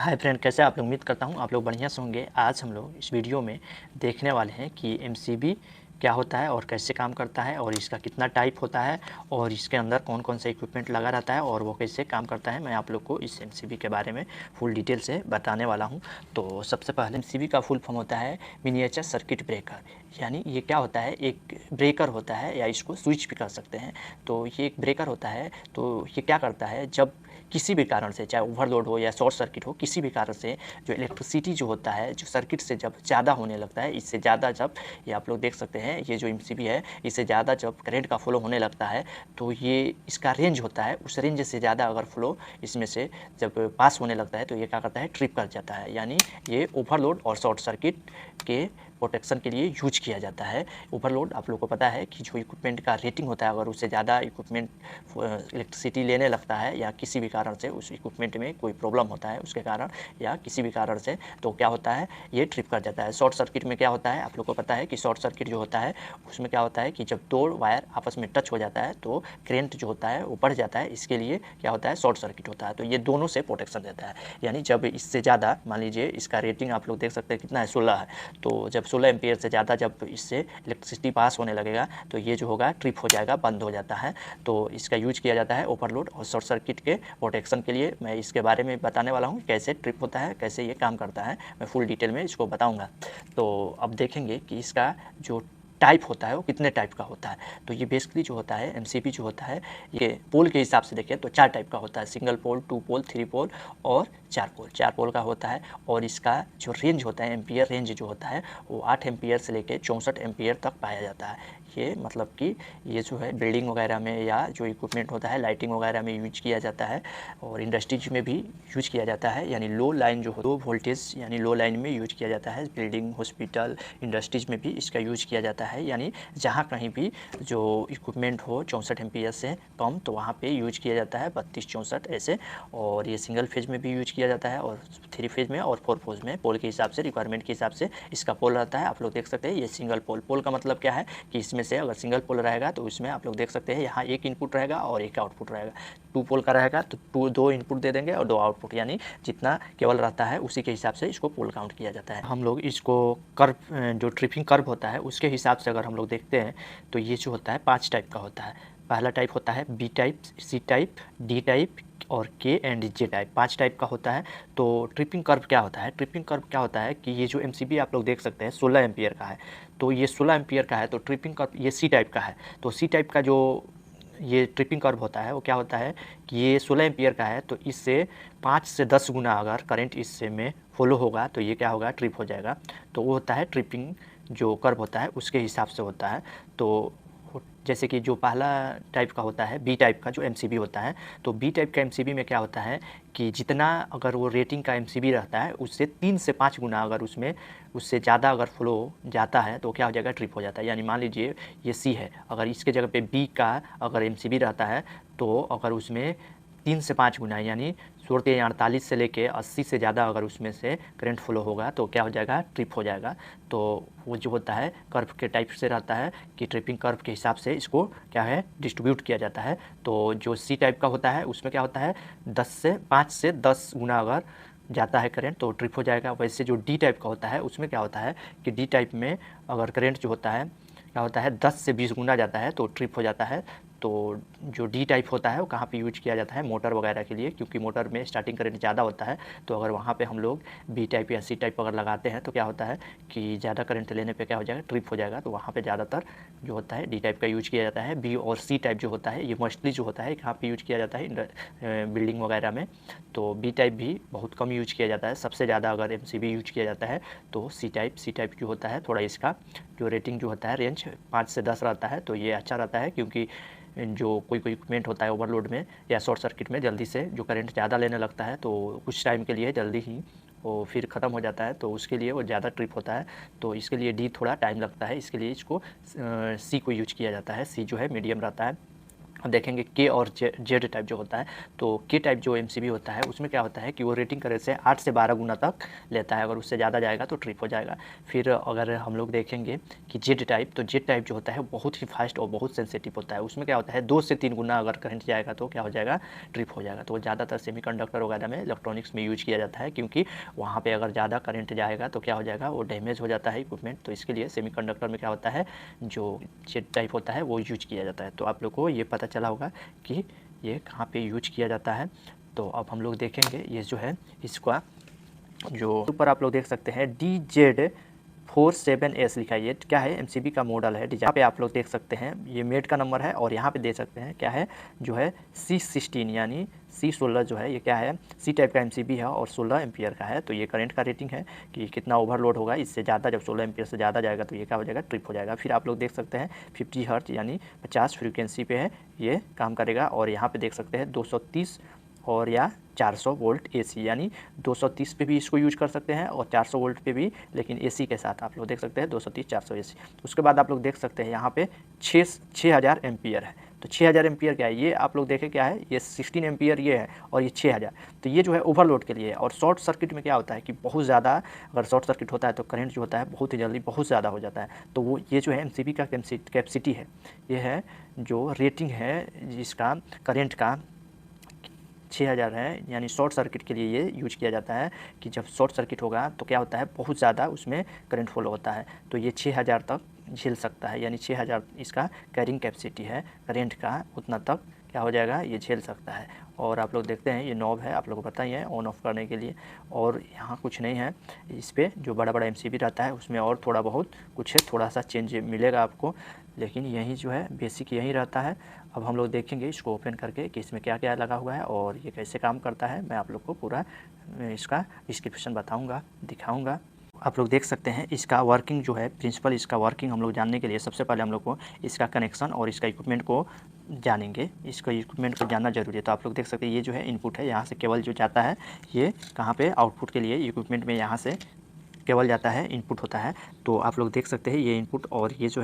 Hi friend, कैसे आप लोग? उम्मीद करता हूँ आप लोग बढ़िया से होंगे। आज हम लोग इस वीडियो में देखने वाले हैं कि एमसीबी क्या होता है और कैसे काम करता है और इसका कितना टाइप होता है और इसके अंदर कौन कौन सा इक्विपमेंट लगा रहता है और वो कैसे काम करता है। मैं आप लोग को इस एमसीबी के बारे में फुल डिटेल से बताने वाला हूँ। तो सबसे पहले एमसीबी का फुल फॉर्म होता है मिनिएचर सर्किट ब्रेकर। यानी ये क्या होता है, एक ब्रेकर होता है या इसको स्विच भी कर सकते हैं। तो ये एक ब्रेकर होता है। तो ये क्या करता है, जब किसी भी कारण से, चाहे ओवरलोड हो या शॉर्ट सर्किट हो, किसी भी कारण से जो इलेक्ट्रिसिटी जो होता है, जो सर्किट से जब ज़्यादा होने लगता है, इससे ज़्यादा जब, ये आप लोग देख सकते हैं, ये जो एमसीबी है, इससे ज़्यादा जब करंट का फ्लो होने लगता है तो ये इसका रेंज होता है, उस रेंज से ज़्यादा अगर फ्लो इसमें से जब पास होने लगता है तो ये क्या करता है, ट्रिप कर जाता है। यानी ये ओवरलोड और शॉर्ट सर्किट के प्रोटेक्शन के लिए यूज किया जाता है। ओवरलोड आप लोग को पता है कि जो इक्विपमेंट का रेटिंग होता है, अगर उससे ज़्यादा इक्विपमेंट इलेक्ट्रिसिटी लेने लगता है या किसी भी कारण से उस इक्विपमेंट में कोई प्रॉब्लम होता है उसके कारण या किसी भी कारण से, तो क्या होता है, ये ट्रिप कर जाता है। शॉर्ट सर्किट में क्या होता है, आप लोग को पता है कि शॉर्ट सर्किट जो होता है उसमें क्या होता है कि जब दो वायर आपस में टच हो जाता है तो करंट जो होता है वो बढ़ जाता है। इसके लिए क्या होता है, शॉर्ट सर्किट होता है। तो ये दोनों से प्रोटेक्शन देता है। यानी जब इससे ज़्यादा, मान लीजिए इसका रेटिंग आप लोग देख सकते हैं कितना है, 16 है। तो जब 16 एम्पियर से ज़्यादा जब इससे इलेक्ट्रिसिटी पास होने लगेगा तो ये जो होगा ट्रिप हो जाएगा, बंद हो जाता है। तो इसका यूज किया जाता है ओवरलोड और शॉर्ट सर्किट के प्रोटेक्शन के लिए। मैं इसके बारे में बताने वाला हूँ कैसे ट्रिप होता है, कैसे ये काम करता है, मैं फुल डिटेल में इसको बताऊँगा। तो अब देखेंगे कि इसका जो टाइप होता है वो कितने टाइप का होता है। तो ये बेसिकली जो होता है एमसीबी जो होता है, ये पोल के हिसाब से देखें तो 4 टाइप का होता है। सिंगल पोल, 2 पोल, 3 पोल और 4 पोल। 4 पोल का होता है और इसका जो रेंज होता है, एम्पियर रेंज जो होता है, वो 8 एम्पियर से लेकर 64 एम्पियर तक पाया जाता है। ये मतलब कि ये जो है बिल्डिंग वगैरह में या जो इक्विपमेंट होता है लाइटिंग वगैरह में यूज किया जाता है और इंडस्ट्रीज में भी यूज किया जाता है। यानी लो लाइन जो हो, लो वोल्टेज यानी लो लाइन में यूज किया जाता है। बिल्डिंग, हॉस्पिटल, इंडस्ट्रीज में भी इसका यूज किया जाता है। यानी जहाँ कहीं भी जो इक्विपमेंट हो 64 एम्पियर से कम, तो वहाँ पे यूज किया जाता है 32-64 ऐसे। और ये सिंगल फेज में भी यूज किया जाता है और 3 फेज में और 4 फेज में। पोल के हिसाब से, रिक्वायरमेंट के हिसाब से इसका पोल रहता है। आप लोग देख सकते हैं ये सिंगल पोल। पोल का मतलब क्या है कि इसमें से अगर सिंगल पोल रहेगा तो इसमें आप लोग देख सकते हैं यहाँ एक इनपुट रहेगा और एक आउटपुट रहेगा। 2 पोल का रहेगा तो 2 इनपुट दे देंगे और 2 आउटपुट, यानी जितना केवल रहता है उसी के हिसाब से इसको पोल काउंट किया जाता है। हम लोग इसको कर्व, जो ट्रिपिंग कर्व होता है उसके हिसाब से अगर हम लोग देखते हैं तो ये जो होता है 5 टाइप का होता है। पहला टाइप होता है b type, c type, d type और के एंड जे टाइप। 5 टाइप का होता है। तो ट्रिपिंग कर्व क्या होता है, ट्रिपिंग कर्व क्या होता है कि ये जो एमसीबी आप लोग देख सकते हैं 16 एम्पियर का है। तो ये 16 एम्पियर का है तो ट्रिपिंग कर्व ये सी टाइप का है। तो सी टाइप का जो ये ट्रिपिंग कर्व होता है वो क्या होता है कि ये 16 एम्पियर का है तो इससे 5 से 10 गुना अगर करंट इससे में फॉलो होगा तो ये क्या होगा, ट्रिप हो जाएगा। तो वो होता है ट्रिपिंग जो कर्व होता है उसके हिसाब से होता है। तो जैसे कि जो पहला टाइप का होता है बी टाइप का जो एमसीबी होता है, तो बी टाइप का एमसीबी में क्या होता है कि जितना अगर वो रेटिंग का एमसीबी रहता है उससे 3 से 5 गुना अगर उसमें उससे ज़्यादा अगर फ्लो जाता है तो क्या हो जाएगा, ट्रिप हो जाता है। यानी मान लीजिए ये सी है, अगर इसके जगह पे बी का अगर एमसीबी रहता है तो अगर उसमें 3 से 5 गुना यानी 48 से लेके 80 से ज़्यादा अगर उसमें से करंट फ्लो होगा तो क्या हो जाएगा, ट्रिप हो जाएगा। तो वो जो होता है कर्व के टाइप से रहता है कि ट्रिपिंग कर्व के हिसाब से इसको क्या है, डिस्ट्रीब्यूट किया जाता है। तो जो सी टाइप का होता है उसमें क्या होता है 5 से 10 गुना अगर जाता है करंट तो ट्रिप हो जाएगा। वैसे जो डी टाइप का होता है उसमें क्या होता है कि डी टाइप में अगर करंट जो होता है क्या होता है 10 से 20 गुना जाता है तो ट्रिप हो जाता है। तो जो डी टाइप होता है वो कहाँ पे यूज किया जाता है, मोटर वगैरह के लिए, क्योंकि मोटर में स्टार्टिंग करंट ज़्यादा होता है। तो अगर वहाँ पे हम लोग बी टाइप या सी टाइप अगर लगाते हैं तो क्या होता है कि ज़्यादा करंट लेने पे क्या हो जाएगा, ट्रिप हो जाएगा। तो वहाँ पे ज़्यादातर जो होता है डी टाइप का यूज किया जाता है। बी और सी टाइप जो होता है ये मोस्टली जो होता है कहाँ पे यूज किया जाता है, बिल्डिंग वगैरह में। तो बी टाइप भी बहुत कम यूज किया जाता है। सबसे ज़्यादा अगर एमसीबी यूज किया जाता है तो सी टाइप जो होता है, थोड़ा इसका जो रेटिंग जो होता है रेंज 5 से 10 रहता है। तो ये अच्छा रहता है क्योंकि जो कोई इक्विपमेंट होता है ओवरलोड में या शॉर्ट सर्किट में जल्दी से जो करंट ज़्यादा लेने लगता है तो कुछ टाइम के लिए जल्दी ही वो फिर ख़त्म हो जाता है, तो उसके लिए वो ज़्यादा ट्रिप होता है। तो इसके लिए डी थोड़ा टाइम लगता है, इसके लिए इसको सी को यूज किया जाता है। सी जो है मीडियम रहता है। अब देखेंगे के और जेड टाइप जो होता है, तो के टाइप जो एमसीबी होता है उसमें क्या होता है कि वो रेटिंग करे से 8 से 12 गुना तक लेता है, अगर उससे ज़्यादा जाएगा तो ट्रिप हो जाएगा। फिर अगर हम लोग देखेंगे कि जेड टाइप, तो जेड टाइप जो होता है बहुत ही फास्ट और बहुत सेंसिटिव होता है, उसमें क्या होता है 2 से 3 गुना अगर करंट जाएगा तो क्या हो जाएगा, ट्रिप हो जाएगा। तो ज़्यादातर सेमीकंडक्टर वगैरह में, इलेक्ट्रॉनिक्स में यूज किया जाता है, क्योंकि वहाँ पर अगर ज़्यादा करंट जाएगा तो क्या हो जाएगा, वो डैमेज हो जाता है इक्विपमेंट। तो इसके लिए सेमीकंडक्टर में क्या होता है, जो जेड टाइप होता है वो यूज किया जाता है। तो आप लोग को ये पता चला होगा कि ये कहाँ पे यूज किया जाता है। तो अब हम लोग देखेंगे ये जो है इसका जो ऊपर आप लोग देख सकते हैं DZ47S लिखा है, ये क्या है, एमसीबी का मॉडल है। यहाँ पे आप लोग देख सकते हैं ये मेड का नंबर है, और यहाँ पे देख सकते हैं क्या है, जो है C16 यानी C16 जो है ये क्या है, सी टाइप का एमसीबी है और 16 एम्पियर का है। तो ये करंट का रेटिंग है कि कितना ओवरलोड होगा, इससे ज़्यादा जब 16 एम्पियर से ज़्यादा जाएगा तो ये क्या हो जाएगा, ट्रिप हो जाएगा। फिर आप लोग देख सकते हैं 50 हर्ट्ज यानी 50 फ्रीक्वेंसी पे है ये काम करेगा। और यहाँ पे देख सकते हैं 230 और या 400 वोल्ट एसी, यानी 230 पे भी इसको यूज कर सकते हैं और 400 वोल्ट पे भी, लेकिन एसी के साथ आप लोग देख सकते हैं 230 400 एसी। उसके बाद आप लोग देख सकते हैं यहाँ पे 6000 एम्पियर है। तो 6000 एम्पियर क्या है, ये आप लोग देखें क्या है, ये 16 एम्पियर ये है और ये 6000। तो ये जो है ओवरलोड के लिए है। और शॉर्ट सर्किट में क्या होता है कि बहुत ज़्यादा अगर शॉर्ट सर्किट होता है तो करंट जो होता है बहुत ही जल्दी बहुत ज़्यादा हो जाता है। तो वो ये जो है एमसीबी का कैपेसिटी है, ये है जो रेटिंग है जिसका करंट का 6000 है, यानी शॉर्ट सर्किट के लिए ये यूज किया जाता है कि जब शॉर्ट सर्किट होगा तो क्या होता है, बहुत ज़्यादा उसमें करंट फ्लो होता है। तो ये 6000 तक झेल सकता है, यानी 6000 इसका कैरिंग कैपेसिटी है करंट का, उतना तक क्या हो जाएगा, ये झेल सकता है। और आप लोग देखते हैं ये नॉब है, आप लोगों को पता ही है ऑन ऑफ करने के लिए, और यहाँ कुछ नहीं है। इस पर जो बड़ा बड़ा एमसीबी रहता है उसमें और थोड़ा बहुत कुछ है, थोड़ा सा चेंज मिलेगा आपको, लेकिन यही जो है बेसिक यही रहता है। अब हम लोग देखेंगे इसको ओपन करके कि इसमें क्या क्या लगा हुआ है और ये कैसे काम करता है। मैं आप लोग को पूरा इसका डिस्क्रिप्शन बताऊँगा, दिखाऊँगा। आप लोग देख सकते हैं इसका वर्किंग जो है, प्रिंसिपल इसका वर्किंग हम लोग जानने के लिए सबसे पहले हम लोग को इसका कनेक्शन और इसका इक्विपमेंट को जानेंगे। इसका इक्विपमेंट को जानना जरूरी है। तो आप लोग देख सकते हैं ये जो है इनपुट है, यहाँ से केबल जो जाता है ये कहाँ पे, आउटपुट के लिए इक्विपमेंट में यहाँ से केबल जाता है, इनपुट होता है। तो आप लोग देख सकते हैं ये इनपुट, और ये जो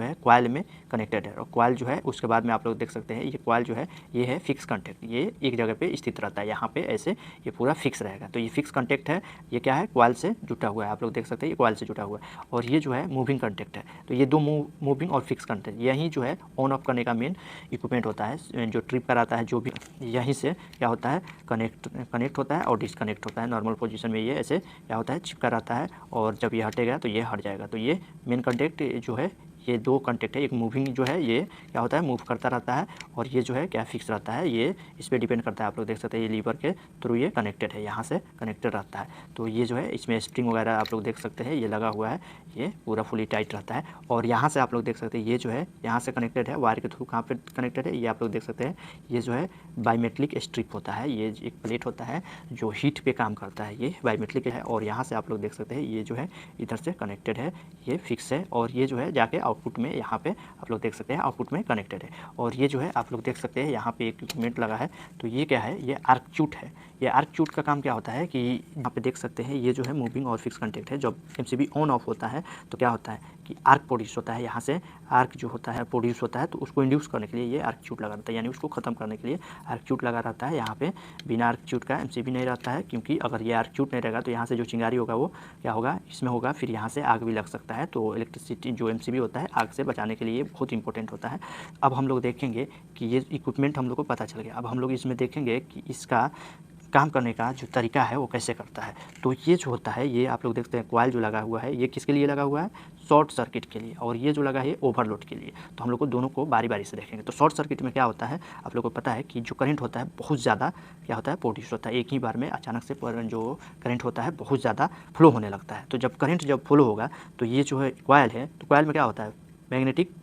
है कॉइल में कनेक्टेड है। और कॉइल जो है उसके बाद में आप लोग देख सकते हैं ये कॉइल जो है ये है फिक्स कॉन्टैक्ट, ये एक जगह पे स्थित रहता है, यहाँ पे ऐसे ये पूरा फिक्स रहेगा। तो ये फिक्स कॉन्टैक्ट है, ये क्या है, कॉइल से जुटा हुआ है। आप लोग देख सकते हैं ये कॉइल से जुटा हुआ है। और ये जो है मूविंग कॉन्टैक्ट है। तो ये दो मूविंग और फिक्स कॉन्टैक्ट, यही जो है ऑन ऑफ करने का मेन इक्विपमेंट होता है। जो ट्रिप पर आता है जो भी, यहीं से क्या होता है, कनेक्ट होता है और डिसकनेक्ट होता है। नॉर्मल पोजीशन में ये ऐसे क्या होता है, चिपका रहता है, और जब ये हटेगा तो ये हट जाएगा। तो ये मेन कॉन्टैक्ट जो है, ये दो कॉन्टैक्ट है, एक मूविंग जो है ये क्या होता है, मूव करता रहता है, और ये जो है क्या फिक्स रहता है, ये इस पर डिपेंड करता है। आप लोग देख सकते हैं ये लीवर के थ्रू ये कनेक्टेड है, यहाँ से कनेक्टेड रहता है। तो ये जो है इसमें स्प्रिंग वगैरह आप लोग देख सकते हैं ये लगा हुआ है, ये पूरा फुली टाइट रहता है। और यहाँ से आप लोग देख सकते हैं ये जो है यहाँ से कनेक्टेड है, वायर के थ्रू कहाँ पर कनेक्टेड है, ये आप लोग देख सकते हैं। ये जो है बायोमेट्रिक स्ट्रिप होता है, ये एक प्लेट होता है जो हीट पे काम करता है, ये बायोमेट्रिक है। और यहाँ से आप लोग देख सकते हैं ये जो है इधर से कनेक्टेड है, ये फिक्स है, और ये जो है जाके आउटपुट में यहाँ पे आप लोग देख सकते हैं आउटपुट में कनेक्टेड है। और ये जो है आप लोग देख सकते हैं यहाँ पे एक इक्विपमेंट लगा है। तो ये क्या है, ये आर्क चूट है। ये आर्क चूट का काम क्या होता है कि यहाँ पे देख सकते हैं ये जो है मूविंग और फिक्स कॉन्टैक्ट है। जब एमसीबी ऑन ऑफ होता है तो क्या होता है कि आर्क प्रोड्यूस होता है, यहाँ से आर्क जो होता है प्रोड्यूस होता है। तो उसको इंड्यूस करने के लिए ये आर्क चूट लगा रहता है, यानी उसको ख़त्म करने के लिए आर्क चूट लगा रहता है। यहाँ पे बिना आर्क चूट का एमसीबी नहीं रहता है, क्योंकि अगर ये आर्क चूट नहीं रहेगा तो यहाँ से जो चिंगारी होगा वो क्या होगा, इसमें होगा, फिर यहाँ से आग भी लग सकता है। तो इलेक्ट्रिसिटी जो एमसीबी होता है आग से बचाने के लिए बहुत इंपॉर्टेंट होता है। अब हम लोग देखेंगे कि ये इक्विपमेंट हम लोग को पता चल गया। अब हम लोग इसमें देखेंगे कि इसका काम करने का जो तरीका है वो कैसे करता है। तो ये जो होता है, ये आप लोग देखते हैं कॉइल जो लगा हुआ है ये किसके लिए लगा हुआ है, शॉर्ट सर्किट के लिए, और ये जो लगा है ओवरलोड के लिए। तो हम लोग को दोनों को बारी बारी से देखेंगे। तो शॉर्ट सर्किट में क्या होता है, आप लोग को पता है कि जो करंट होता है बहुत ज़्यादा क्या होता है, प्रोड्यूस होता है। एक ही बार में अचानक से जो करंट होता है बहुत ज़्यादा फ्लो होने लगता है। तो जब करंट जब फ्लो होगा तो ये जो है कॉइल है, तो कॉइल में क्या होता है, मैग्नेटिक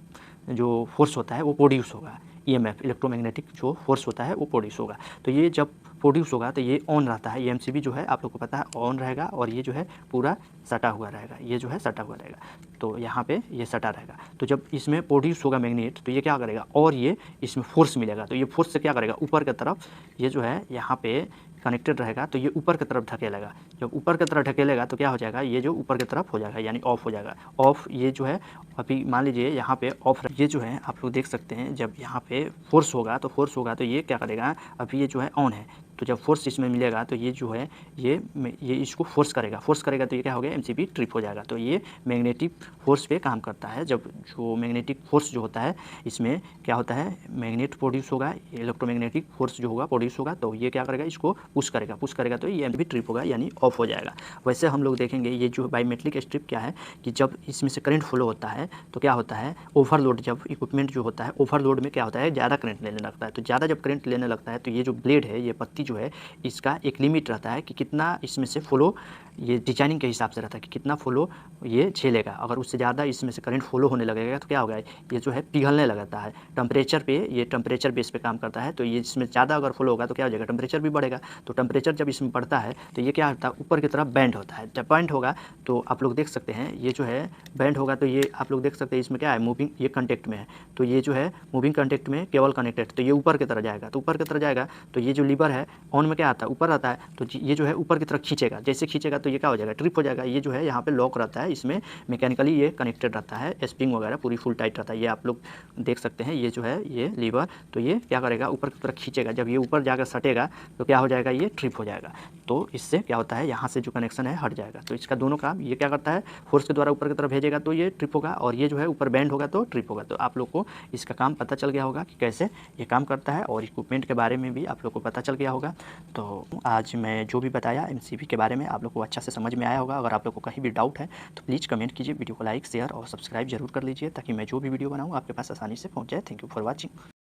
जो फोर्स होता है वो प्रोड्यूस होगा, ईएमएफ इलेक्ट्रोमैग्नेटिक जो फोर्स होता है वो प्रोड्यूस होगा। तो ये जब प्रोड्यूस होगा तो ये ऑन रहता है, ये एमसीबी जो है आप लोग को पता है ऑन रहेगा, और ये जो है पूरा सटा हुआ रहेगा, ये जो है सटा हुआ रहेगा। तो यहाँ पे ये सटा रहेगा। तो जब इसमें प्रोड्यूस होगा मैग्नेट तो ये क्या करेगा, और ये इसमें फोर्स मिलेगा। तो ये फोर्स से क्या करेगा, ऊपर की तरफ ये जो है यहाँ पे कनेक्टेड रहेगा तो ये ऊपर की तरफ ढकेलेगा। जब ऊपर की तरफ ढकेलेगा तो क्या हो जाएगा, ये जो ऊपर की तरफ हो जाएगा यानी ऑफ हो जाएगा। ऑफ ये जो है अभी मान लीजिए यहाँ पे ऑफ, ये जो है आप लोग देख सकते हैं जब यहाँ पे फोर्स होगा तो ये क्या करेगा, अभी ये जो है ऑन है, तो जब फोर्स इसमें मिलेगा तो ये जो है ये इसको फोर्स करेगा तो ये क्या हो गया, एमसीबी ट्रिप हो जाएगा। तो ये मैग्नेटिक फोर्स पे काम करता है। जब जो मैग्नेटिक फोर्स जो होता है इसमें क्या होता है, मैग्नेट प्रोड्यूस होगा, इलेक्ट्रोमैग्नेटिक फोर्स जो होगा प्रोड्यूस होगा, तो ये क्या करेगा, इसको पुश करेगा तो ये एमसीबी ट्रिप होगा यानी ऑफ हो जाएगा। वैसे हम लोग देखेंगे ये जो बायोमेट्रिक स्ट्रिप क्या है कि जब इसमें से करंट फ्लो होता है तो क्या होता है, ओवरलोड, जब इक्विपमेंट जो होता है ओवरलोड में क्या होता है, ज़्यादा करंट लेने लगता है। तो ज़्यादा जब करंट लेने लगता है तो ये जो ब्लेड है, ये पत्ती जो है, इसका एक लिमिट रहता है कि कितना इसमें से फ्लो, ये डिजाइनिंग के हिसाब से रहता है कि कितना फ्लो ये झेलेगा। अगर उससे ज़्यादा इसमें से करंट फ्लो होने लगेगा तो क्या होगा, ये जो है पिघलने लगता है टेम्परेचर पे, ये टेम्परेचर बेस पे काम करता है। तो ये इसमें ज़्यादा अगर फ्लो होगा तो क्या हो जाएगा, टेम्परेचर भी बढ़ेगा। तो टेम्परेचर जब इसमें बढ़ता है तो ये क्या होता है, ऊपर की तरफ बैंड होता है। जब बैंड होगा तो आप लोग देख सकते हैं ये जो है बैंड होगा तो ये आप लोग देख सकते हैं इसमें क्या है, मूविंग, ये कॉन्टेक्ट में है, तो ये जो है मूविंग कॉन्टेक्ट में केबल कनेक्टेड, तो ये ऊपर की तरफ जाएगा। तो ऊपर की तरफ जाएगा तो ये जो लीवर है ऑन में क्या आता है, ऊपर आता है, तो ये जो है ऊपर की तरफ खींचेगा, जैसे खींचेगा तो ये क्या हो जाएगा, ट्रिप हो जाएगा। ये जो है यहाँ पे लॉक रहता है, इसमें मैकेनिकली ये कनेक्टेड रहता है, स्प्रिंग वगैरह पूरी फुल टाइट रहता है। ये आप लोग देख सकते हैं, ये जो है ये लीवर, तो ये क्या करेगा, ऊपर की तरफ खींचेगा। जब ये ऊपर जाकर सटेगा तो क्या हो जाएगा, ये ट्रिप हो जाएगा। तो इससे क्या होता है, यहाँ से जो कनेक्शन है हट जाएगा। तो इसका दोनों काम, ये क्या करता है, फोर्स के द्वारा ऊपर की तरफ भेजेगा तो ये ट्रिप होगा, और ये जो है ऊपर बैंड होगा तो ट्रिप होगा। तो आप लोग को इसका काम पता चल गया होगा कि कैसे ये काम करता है, और इक्विपमेंट के बारे में भी आप लोग को पता चल गया होगा। तो आज मैं जो भी बताया एमसीबी के बारे में आप लोग को अच्छा से समझ में आया होगा। अगर आप लोग को कहीं भी डाउट है तो प्लीज़ कमेंट कीजिए, वीडियो को लाइक, शेयर और सब्सक्राइब जरूर कर लीजिए, ताकि मैं जो भी वीडियो बनाऊँ आपके पास आसानी से पहुँच जाए। Thank you for watching.